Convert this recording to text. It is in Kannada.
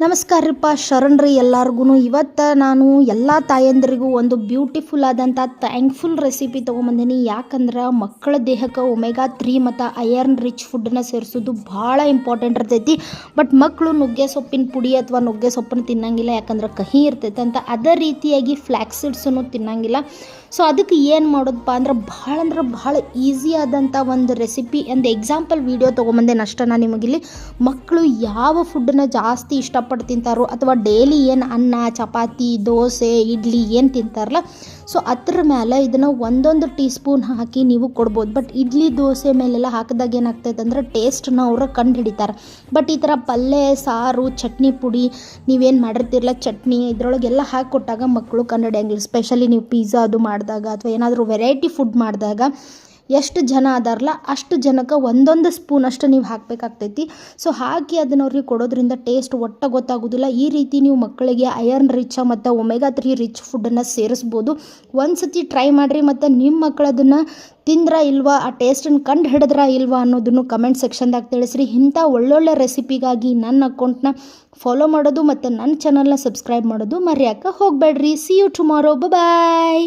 ನಮಸ್ಕಾರ ರೀಪ್ಪ ಶರಣ್ರಿ ಎಲ್ಲರಿಗೂ ಇವತ್ತು ನಾನು ಎಲ್ಲ ತಾಯಂದಿರಿಗೂ ಒಂದು ಬ್ಯೂಟಿಫುಲ್ ಆದಂಥ ಥ್ಯಾಂಕ್ಫುಲ್ ರೆಸಿಪಿ ತೊಗೊಂಬಂದೀನಿ. ಯಾಕಂದ್ರೆ ಮಕ್ಕಳ ದೇಹಕ್ಕೆ ಒಮೆಗಾ 3 ಮತ್ತು ಐರನ್ ರಿಚ್ ಫುಡ್ಡನ್ನು ಸೇರಿಸೋದು ಭಾಳ ಇಂಪಾರ್ಟೆಂಟ್ ಇರ್ತೈತಿ. ಬಟ್ ಮಕ್ಕಳು ನುಗ್ಗೆ ಸೊಪ್ಪಿನ ಪುಡಿ ಅಥವಾ ನುಗ್ಗೆ ಸೊಪ್ಪನ್ನು ತಿನ್ನಂಗಿಲ್ಲ, ಯಾಕಂದ್ರೆ ಕಹಿ ಇರ್ತೈತೆ ಅಂತ. ಅದೇ ರೀತಿಯಾಗಿ ಫ್ಲ್ಯಾಕ್ಸ್ ಸೀಡ್ಸನ್ನು ತಿನ್ನಂಗಿಲ್ಲ. ಸೊ ಅದಕ್ಕೆ ಏನು ಮಾಡೋದಪ್ಪ ಅಂದ್ರೆ ಭಾಳ ಈಸಿ ಆದಂಥ ಒಂದು ರೆಸಿಪಿ ಒಂದು ಎಕ್ಸಾಂಪಲ್ ವಿಡಿಯೋ ತೊಗೊಂಬಂದೇನು ಅಷ್ಟೇ. ನಾನು ನಿಮಗಿಲ್ಲಿ ಮಕ್ಕಳು ಯಾವ ಫುಡ್ಡನ್ನ ಜಾಸ್ತಿ ಇಷ್ಟಪಟ್ಟು ತಿಂತಾರೋ ಅಥವಾ ಡೈಲಿ ಏನು ಅನ್ನ ಚಪಾತಿ ದೋಸೆ ಇಡ್ಲಿ ಏನು ತಿಂತಾರಲ್ಲ, ಸೊ ಅದ್ರ ಮೇಲೆ ಇದನ್ನು ಒಂದೊಂದು ಟೀ ಸ್ಪೂನ್ ಹಾಕಿ ನೀವು ಕೊಡ್ಬೋದು. ಬಟ್ ಇಡ್ಲಿ ದೋಸೆ ಮೇಲೆಲ್ಲ ಹಾಕಿದಾಗ ಏನಾಗ್ತೈತೆ ಅಂದ್ರೆ ಟೇಸ್ಟನ್ನ ಅವರು ಕಂಡು ಹಿಡಿತಾರೆ. ಬಟ್ ಈ ಥರ ಪಲ್ಯ ಸಾರು ಚಟ್ನಿ ಪುಡಿ ನೀವೇನು ಮಾಡಿರ್ತಿರಲ್ಲ ಚಟ್ನಿ ಇದರೊಳಗೆಲ್ಲ ಹಾಕಿ ಕೊಟ್ಟಾಗ ಮಕ್ಕಳು ಕಂಡು ಹಿಡಿಯಂಗಿಲ್ಲ. ಸ್ಪೆಷಲಿ ನೀವು ಪಿಜ್ಜಾ ಅದು ಮಾಡಿದಾಗ ಅಥವಾ ಏನಾದರೂ ವೆರೈಟಿ ಫುಡ್ ಮಾಡಿದಾಗ ಎಷ್ಟು ಜನ ಅದಾರಲ್ಲ ಅಷ್ಟು ಜನಕ್ಕೆ ಒಂದೊಂದು ಸ್ಪೂನ್ ಅಷ್ಟು ನೀವು ಹಾಕಬೇಕಾಗ್ತೈತಿ. ಸೊ ಹಾಕಿ ಅದನ್ನು ಅವ್ರಿಗೆ ಕೊಡೋದ್ರಿಂದ ಟೇಸ್ಟ್ ಒಟ್ಟ ಗೊತ್ತಾಗೋದಿಲ್ಲ. ಈ ರೀತಿ ನೀವು ಮಕ್ಕಳಿಗೆ ಐರನ್ ರಿಚ್ ಮತ್ತು ಒಮೆಗಾ 3 ರಿಚ್ ಫುಡ್ಡನ್ನು ಸೇರಿಸ್ಬೋದು. ಒಂದು ಸತಿ ಟ್ರೈ ಮಾಡಿರಿ ಮತ್ತು ನಿಮ್ಮ ಮಕ್ಕಳು ಅದನ್ನು ತಿಂದ್ರ ಇಲ್ವಾ, ಆ ಟೇಸ್ಟನ್ನು ಕಂಡು ಹಿಡಿದ್ರ ಇಲ್ವಾ ಅನ್ನೋದನ್ನು ಕಮೆಂಟ್ ಸೆಕ್ಷನ್ದಾಗ ತಿಳಿಸ್ರಿ. ಇಂಥ ಒಳ್ಳೊಳ್ಳೆ ರೆಸಿಪಿಗಾಗಿ ನನ್ನ ಅಕೌಂಟ್ನ ಫಾಲೋ ಮಾಡೋದು ಮತ್ತು ನನ್ನ ಚಾನಲ್ನ ಸಬ್ಸ್ಕ್ರೈಬ್ ಮಾಡೋದು ಮರ್ಯಾಕೆ ಹೋಗಬೇಡ್ರಿ. See you tomorrow, bye.